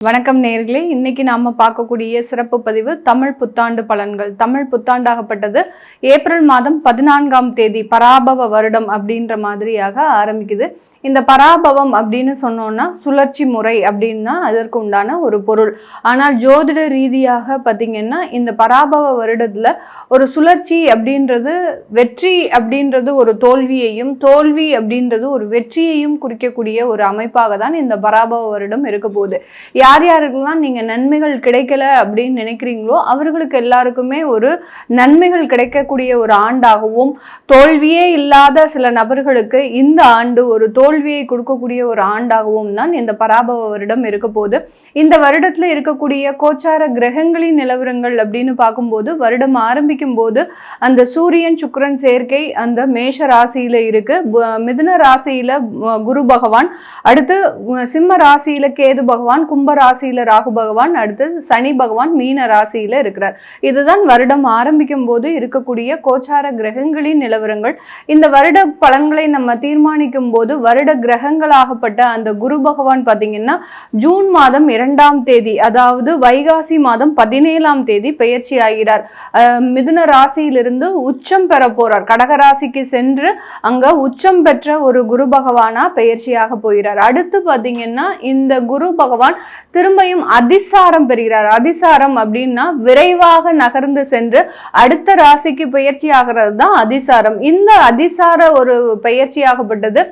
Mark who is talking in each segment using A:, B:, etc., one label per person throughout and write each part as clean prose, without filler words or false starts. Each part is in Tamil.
A: வணக்கம் நேயர்களே, இன்னைக்கு நாம பார்க்கக்கூடிய சிறப்பு பதிவு தமிழ் புத்தாண்டு பலன்கள். தமிழ் புத்தாண்டாகப்பட்டது ஏப்ரல் மாதம் 14ஆம் தேதி பராபவ வருடம் அப்படின்ற மாதிரியாக ஆரம்பிக்குது. இந்த பராபவம் அப்படின்னு சொன்னோம்னா சுழற்சி முறை அப்படின்னா அதற்கு உண்டான ஒரு பொருள். ஆனால் ஜோதிட ரீதியாக பார்த்தீங்கன்னா இந்த பராபவ வருடத்துல ஒரு சுழற்சி அப்படின்றது வெற்றி அப்படின்றது ஒரு தோல்வியையும், தோல்வி அப்படின்றது ஒரு வெற்றியையும் குறிக்கக்கூடிய ஒரு அமைப்பாக தான் இந்த பராபவ வருடம் இருக்க போகுது. யார் யாருக்கெல்லாம் நீங்க நன்மைகள் கிடைக்கல அப்படின்னு நினைக்கிறீங்களோ அவர்களுக்கு எல்லாருக்குமே ஒரு நன்மைகள் கிடைக்கக்கூடிய ஒரு ஆண்டாகவும், தோல்வியே இல்லாத சில நபர்களுக்கு இந்த ஆண்டு ஒரு தோல்வியை கொடுக்கக்கூடிய ஒரு ஆண்டாகவும் தான் இந்த பராபவ வருடம் இருக்க போகுது. இந்த வருடத்துல இருக்கக்கூடிய கோச்சார கிரகங்களின் நிலவரங்கள் அப்படின்னு பார்க்கும்போது வருடம் ஆரம்பிக்கும் போது அந்த சூரியன் சுக்கிரன் சேர்க்கை அந்த மேஷ ராசியில இருக்கு. மிதுன ராசியில குரு பகவான், அடுத்து சிம்ம ராசியில கேது பகவான், கும்ப ராசியில ராகு பகவான், அடுத்து சனி பகவான் மீன ராசியில இருக்கிறார். இதுதான் வருடம் ஆரம்பிக்கும் போது இருக்கக்கூடிய கோச்சார கிரகங்களின் நிலவரங்கள். இந்த வருட பலன்களை நம்ம தீர்மானிக்கும் போது வருட கிரகங்களாகப்பட்ட அந்த குரு பகவான் பார்த்தீங்கன்னா ஜூன் மாதம் 2ஆம் தேதி, அதாவது வைகாசி மாதம் 17ஆம் தேதி பெயர்ச்சி ஆகிறார். மிதுன ராசியிலிருந்து உச்சம் பெற போறார். கடக ராசிக்கு சென்று அங்க உச்சம் பெற்ற ஒரு குரு பகவானா பெயர்ச்சியாக போகிறார். அடுத்து பார்த்தீங்கன்னா இந்த குரு பகவான் திரும்பியும் அதிசாரம் பெறுகிறார். அதிசாரம் அப்படின்னா விரைவாக நகர்ந்து சென்று அடுத்த ராசிக்கு பெயர்ச்சி ஆகிறது தான் அதிசாரம். இந்த அதிசார ஒரு பெயர்ச்சியாகப்பட்டது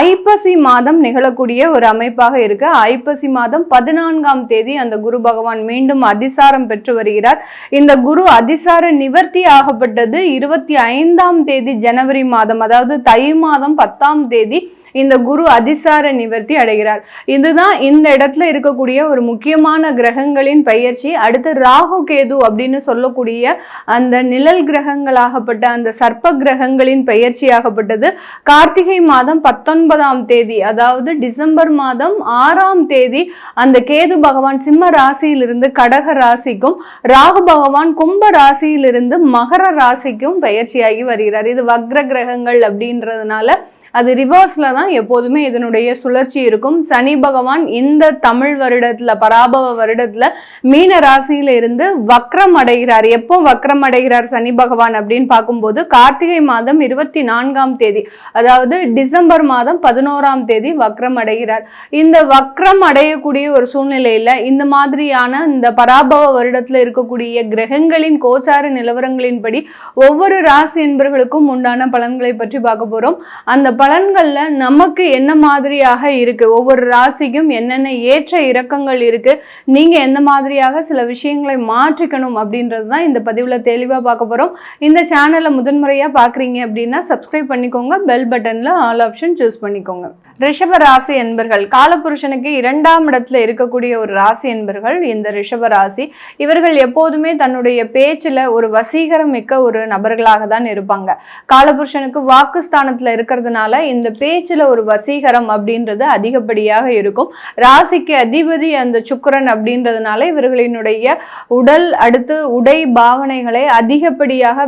A: ஐப்பசி மாதம் நிகழக்கூடிய ஒரு அமைப்பாக இருக்கு. ஐப்பசி மாதம் 14ஆம் தேதி அந்த குரு பகவான் மீண்டும் அதிசாரம் பெற்று வருகிறார். இந்த குரு அதிசார நிவர்த்தி ஆகப்பட்டது 25ஆம் தேதி ஜனவரி மாதம், அதாவது தை மாதம் 10ஆம் தேதி இந்த குரு அதிசார நிவர்த்தி அடைகிறார். இதுதான் இந்த இடத்துல இருக்கக்கூடிய ஒரு முக்கியமான கிரகங்களின் பெயர்ச்சி. அடுத்து ராகு கேது அப்படின்னு சொல்லக்கூடிய அந்த நிழல் கிரகங்களாகப்பட்ட அந்த சர்ப்ப கிரகங்களின் பெயர்ச்சியாகப்பட்டது கார்த்திகை மாதம் 19ஆம் தேதி, அதாவது டிசம்பர் மாதம் 6ஆம் தேதி அந்த கேது பகவான் சிம்ம ராசியிலிருந்து கடக ராசிக்கும், ராகு பகவான் கும்ப ராசியிலிருந்து மகர ராசிக்கும் பெயர்ச்சியாகி வருகிறார். இது வக்ர கிரகங்கள் அப்படின்றதுனால அது ரிவர்ஸ்ல தான் எப்போதுமே இதனுடைய சுழற்சி இருக்கும். சனி பகவான் இந்த தமிழ் வருடத்துல பராபவ வருடத்துல மீன ராசியில இருந்து வக்ரம் அடைகிறார். எப்போ வக்ரம் அடைகிறார் சனி பகவான் அப்படின்னு பார்க்கும்போது கார்த்திகை மாதம் 24ஆம் தேதி, அதாவது டிசம்பர் மாதம் 11ஆம் தேதி வக்ரம் அடைகிறார். இந்த வக்ரம் அடையக்கூடிய ஒரு சூழ்நிலையில இந்த மாதிரியான இந்த பராபவ வருடத்துல இருக்கக்கூடிய கிரகங்களின் கோச்சார நிலவரங்களின்படி ஒவ்வொரு ராசி என்பர்களுக்கும் உண்டான பலன்களை பற்றி பார்க்க போறோம். அந்த பலன்கள்ல நமக்கு என்ன மாதிரியாக இருக்கு, ஒவ்வொரு ராசிக்கும் என்னென்ன ஏற்ற இறக்கங்கள் இருக்கு, நீங்க எந்த மாதிரியாக சில விஷயங்களை மாற்றிக்கணும் அப்படின்றது தான் இந்த பதிவுல தெளிவா பார்க்க போறோம். இந்த சேனலை முதன்முறையா பாக்குறீங்க அப்படின்னா சப்ஸ்கிரைப் பண்ணிக்கோங்க, பெல் பட்டன்ல ஆல் ஆப்ஷன் சூஸ் பண்ணிக்கோங்க. ரிஷப ராசி என்பர்கள் காலபுருஷனுக்கு 2ஆம் இடத்துல இருக்கக்கூடிய ஒரு ராசி என்பர்கள் இந்த ரிஷப ராசி. இவர்கள் எப்போதுமே தன்னுடைய பேச்சுல ஒரு வசீகரம் மிக்க ஒரு நபர்களாக தான் இருப்பாங்க. காலபுருஷனுக்கு வாக்குஸ்தானத்துல இருக்கிறதுனால இந்த பேச்சுல ஒரு வசீகரம் அப்படின்றது அதிகப்படியாக இருக்கும். ராசிக்கு அதிபதி அந்த சுக்கிரன் அப்படின்றதுனால இவர்களினுடைய உடல், அடுத்து உடை பாவனைகளை அதிகப்படியாக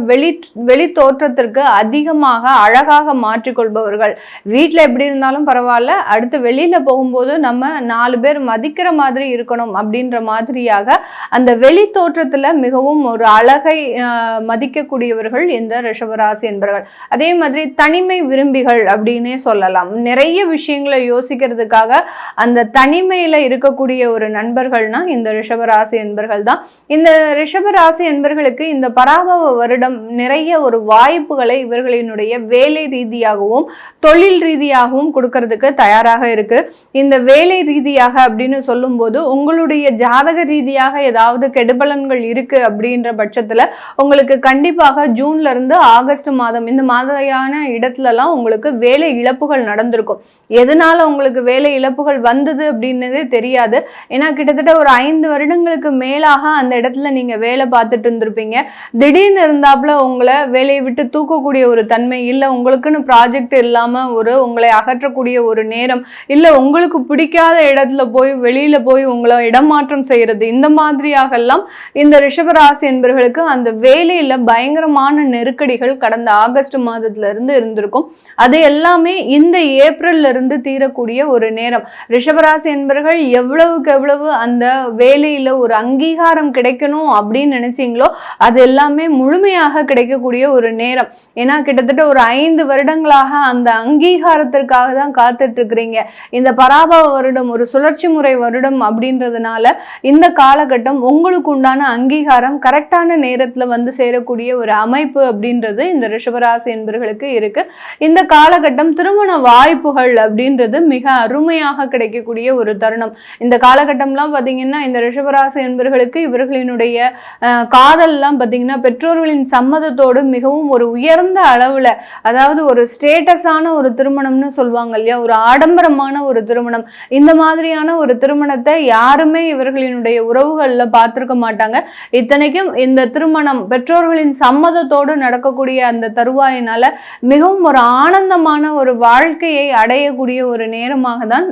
A: வெளி தோற்றத்திற்கு அதிகமாக அழகாக மாற்றிக்கொள்பவர்கள். வீட்டுல எப்படி இருந்தாலும் பரவாயில்ல, அடுத்து வெளியில போகும்போது நம்ம 4 பேர் மதிக்கிற மாதிரி இருக்கணும் அப்படின்ற மாதிரியாக அந்த வெளி தோற்றத்துல மிகவும் ஒரு அழகை மதிக்கக்கூடியவர்கள் இந்த ரிஷபராசி என்பவர்கள். அதே மாதிரி தனிமை விரும்பிகள் அப்படின்னே சொல்லலாம். நிறைய விஷயங்களை யோசிக்கிறதுக்காக அந்த தனிமையில இருக்கக்கூடிய ஒரு நண்பர்கள்னா இந்த ரிஷபராசி என்பர்கள் தான். இந்த ரிஷபராசி என்பர்களுக்கு இந்த பராபவ வருடம் நிறைய ஒரு வாய்ப்புகளை இவர்களினுடைய வேலை ரீதியாகவும் தொழில் ரீதியாகவும் கொடுக்கறதுக்கு தயாராக இருக்கு. இந்த வேலை ரீதியாக அப்படின்னு சொல்லும் போது உங்களுடைய ஜாதக ரீதியாக ஏதாவது கெடுபலன்கள் இருக்கு அப்படின்ற பட்சத்துல உங்களுக்கு கண்டிப்பாக ஜூன்ல இருந்து ஆகஸ்ட் மாதம் இந்த மாதிரியான இடத்துலலாம் உங்களுக்கு வேலை இழப்புகள் நடந்திருக்கும். எதனால உங்களுக்கு வேலை இழப்புகள் வந்தது அப்படின்னதே தெரியாது. ஏன்னா கிட்டத்தட்ட ஒரு 5 வருடங்களுக்கு மேலாக அந்த இடத்துல நீங்க வேலை பார்த்துட்டு இருந்திருப்பீங்க. திடீர்னு இருந்தாப்புல உங்களை வேலையை விட்டு தூக்கக்கூடிய ஒரு தன்மை, இல்லை உங்களுக்குன்னு ப்ராஜெக்ட் இல்லாம ஒரு உங்களை அகற்றக்கூடிய ஒரு நேரம், இல்லை உங்களுக்கு பிடிக்காத இடத்துல போய் வெளியில போய் உங்களை இடமாற்றம் செய்யறது, இந்த மாதிரியாக எல்லாம் இந்த ரிஷபராசி என்பவர்களுக்கு அந்த வேலையில பயங்கரமான நெருக்கடிகள் கடந்த ஆகஸ்ட் மாதத்துல இருந்து இருந்திருக்கும். அதை எல்லாமே இந்த ஏப்ரல்ல இருந்து தீரக்கூடிய ஒரு நேரம். ரிஷபராசி என்பர்கள் எவ்வளவுக்கு எவ்வளவு அந்த வேலையில ஒரு அங்கீகாரம் கிடைக்கணும் அப்படின்னு நினைச்சீங்களோ அது எல்லாமே முழுமையாக கிடைக்கக்கூடிய ஒரு நேரம். ஏன்னா கிட்டத்தட்ட ஒரு 5 வருடங்களாக அந்த அங்கீகாரத்திற்காக தான் காத்துட்டு இருக்கிறீங்க. இந்த பராபவ வருடம் ஒரு சுழற்சி முறை வருடம் அப்படின்றதுனால இந்த காலகட்டம் உங்களுக்கு உண்டான அங்கீகாரம் கரெக்டான நேரத்துல வந்து சேரக்கூடிய ஒரு அமைப்பு அப்படின்றது இந்த ரிஷபராசி என்பர்களுக்கு இருக்கு. இந்த காலகட்டம் திருமண வாய்ப்புகள் அப்படின்றது மிக அருமையாக கிடைக்கக்கூடிய ஒரு தருணம். இந்த காலகட்டம்லாம் பார்த்தீங்கன்னா இந்த ரிஷபராசி என்பர்களுக்கு இவர்களினுடைய காதல்லாம் பார்த்தீங்கன்னா பெற்றோர்களின் சம்மதத்தோடு மிகவும் ஒரு உயர்ந்த அளவுல, அதாவது ஒரு ஸ்டேட்டஸான ஒரு திருமணம்னு சொல்லுவாங்க இல்லையா, ஒரு ஆடம்பரமான ஒரு திருமணம். இந்த மாதிரியான ஒரு திருமணத்தை யாருமே இவர்களினுடைய உறவுகள்ல பார்த்திருக்க மாட்டாங்க. இத்தனைக்கும் இந்த திருமணம் பெற்றோர்களின் சம்மதத்தோடு நடக்கக்கூடிய அந்த தருவாயினால மிகவும் ஒரு ஆனந்தமான ஒரு வாழ்க்கையை அடையக்கூடிய ஒரு நேரமாக தான்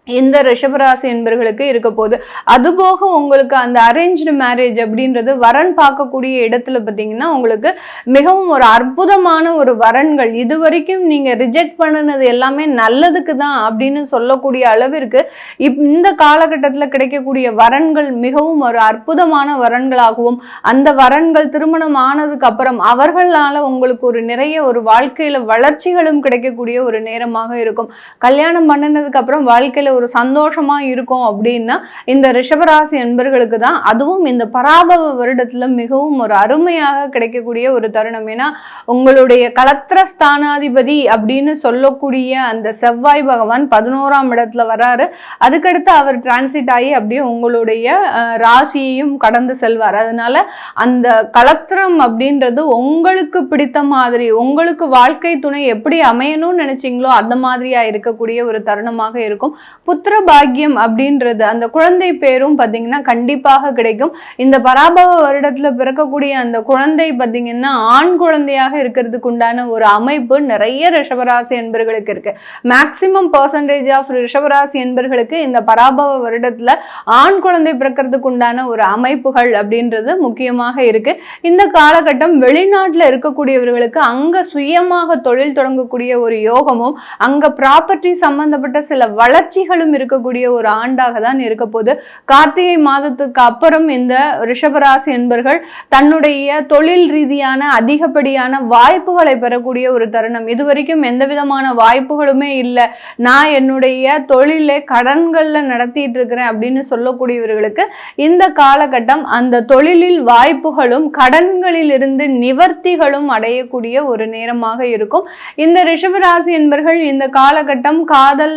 A: இந்த ரிஷபராசி என்பர்களுக்கு இருக்க போகுது. அதுபோக உங்களுக்கு அந்த அரேஞ்ச்டு மேரேஜ் அப்படின்றது வரன் பார்க்கக்கூடிய இடத்துல பார்த்தீங்கன்னா உங்களுக்கு மிகவும் ஒரு அற்புதமான ஒரு வரன்கள், இது வரைக்கும் நீங்க ரிஜெக்ட் பண்ணினது எல்லாமே நல்லதுக்கு தான் அப்படின்னு சொல்லக்கூடிய அளவிற்கு இந்த காலகட்டத்தில் கிடைக்கக்கூடிய வரன்கள் மிகவும் ஒரு அற்புதமான வரன்களாகவும், அந்த வரன்கள் திருமணம் ஆனதுக்கு அப்புறம் அவர்களால உங்களுக்கு ஒரு நிறைய ஒரு வாழ்க்கையில வளர்ச்சிகளும் கிடைக்கக்கூடிய ஒரு நேரமாக இருக்கும். கல்யாணம் பண்ணினதுக்கு அப்புறம் வாழ்க்கையில ஒரு சந்தோஷமா இருக்கும் அப்படின்னா இந்த ரிஷபராசி என்பர்களுக்கு தான். அதுவும் இந்த பராபவ வருடத்துல மிகவும் ஒரு அருமையாக கிடைக்கக்கூடிய ஒரு தருணம். ஏன்னா உங்களுடைய கலத்திர ஸ்தானாதிபதி அப்படின்னு சொல்லக்கூடிய அந்த செவ்வாய் பகவான் 11ஆம் இடத்துல வராரு. அதுக்கடுத்து அவர் டிரான்சிட் ஆகி அப்படியே உங்களுடைய ராசியையும் கடந்து செல்வார். அதனால அந்த கலத்திரம் அப்படின்றது உங்களுக்கு பிடித்த மாதிரி, உங்களுக்கு வாழ்க்கை துணை எப்படி அமையணும்னு நினைச்சீங்களோ அந்த மாதிரியா இருக்கக்கூடிய ஒரு தருணமாக இருக்கும். புத்திர பாக்கியம் அப்படின்றது அந்த குழந்தை பேரும் பார்த்தீங்கன்னா கண்டிப்பாக கிடைக்கும். இந்த பராபவ வருடத்துல பிறக்கக்கூடிய அந்த குழந்தை பார்த்தீங்கன்னா ஆண் குழந்தையாக இருக்கிறதுக்கு உண்டான ஒரு அமைப்பு நிறைய ரிஷபராசி என்பர்களுக்கு இருக்கு. மேக்சிமம் பர்சன்டேஜ் ஆஃப் ரிஷபராசி என்பர்களுக்கு இந்த பராபவ வருடத்துல ஆண் குழந்தை பிறக்கிறதுக்கு உண்டான ஒரு அமைப்புகள் அப்படின்றது முக்கியமாக இருக்கு. இந்த காலகட்டம் வெளிநாட்டுல இருக்கக்கூடியவர்களுக்கு அங்க சுயமாக தொழில் தொடங்கக்கூடிய ஒரு யோகமும், அங்க ப்ராப்பர்ட்டி சம்பந்தப்பட்ட சில வளர்ச்சிகளும் இருக்கக்கூடிய ஒரு ஆண்டாக தான் இருக்க போது. கார்த்திகை மாதத்துக்கு அப்புறம் இந்த ரிஷபராசி என்பர்கள் தன்னுடைய தொழில் ரீதியான அதிகப்படியான வாய்ப்புகளை பெறக்கூடிய ஒரு தருணம். இதுவரைக்கும் எந்த விதமான வாய்ப்புகளுமே இல்லை, நான் என்னுடைய தொழிலை கடன்கள்ல நடத்திட்டு இருக்கிறேன் அப்படின்னு சொல்லக்கூடியவர்களுக்கு இந்த காலகட்டம் அந்த தொழிலில் வாய்ப்புகளும் கடன்களில் இருந்து நிவர்த்திகளும் அடையக்கூடிய ஒரு நேரமாக இருக்கும். இந்த ரிஷபராசி என்பர்கள் இந்த காலகட்டம் காதல்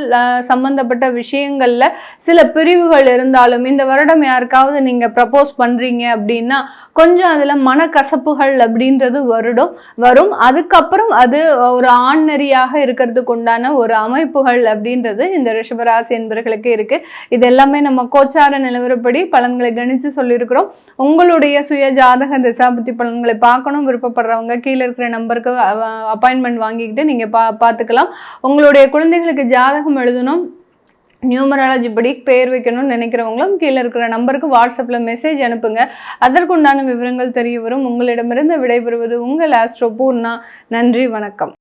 A: சம்பந்தப்பட்ட விஷயங்கள்ல சில பிரிவுகள் இருந்தாலும் இந்த வருடம் யாருக்காவது நீங்க ப்ரப்போஸ் பண்றீங்க அப்படின்னா கொஞ்சம் அதுல மனக்கசப்புகள் அப்படின்றது வரும். அதுக்கப்புறம் அது ஒரு ஆண்நெறியாக இருக்கிறதுக்கு உண்டான ஒரு அமைப்புகள் அப்படின்றது இந்த ரிஷபராசி என்பர்களுக்கு இருக்கு. இது எல்லாமே நம்ம கோச்சார நிலவரப்படி பலன்களை கணிச்சு சொல்லியிருக்கிறோம். உங்களுடைய சுய ஜாதக திசாபுத்தி பலன்களை பார்க்கணும் விருப்பப்படுறவங்க கீழே இருக்கிற நம்பருக்கு அப்பாயின்மெண்ட் வாங்கிக்கிட்டு நீங்க பார்த்துக்கலாம். உங்களுடைய குழந்தைகளுக்கு ஜாதகம் எழுதணும், நியூமராலஜி படி பேர் வைக்கணும்னு நினைக்கிறவங்களும் கீழே இருக்கிற நம்பருக்கு வாட்ஸ்அப்பில் மெசேஜ் அனுப்புங்க. அதற்குண்டான விவரங்கள் தெரிய வரும். உங்களிடமிருந்து விடைபெறுவது உங்கள் ஆஸ்ட்ரோ பூர்ணா. நன்றி, வணக்கம்.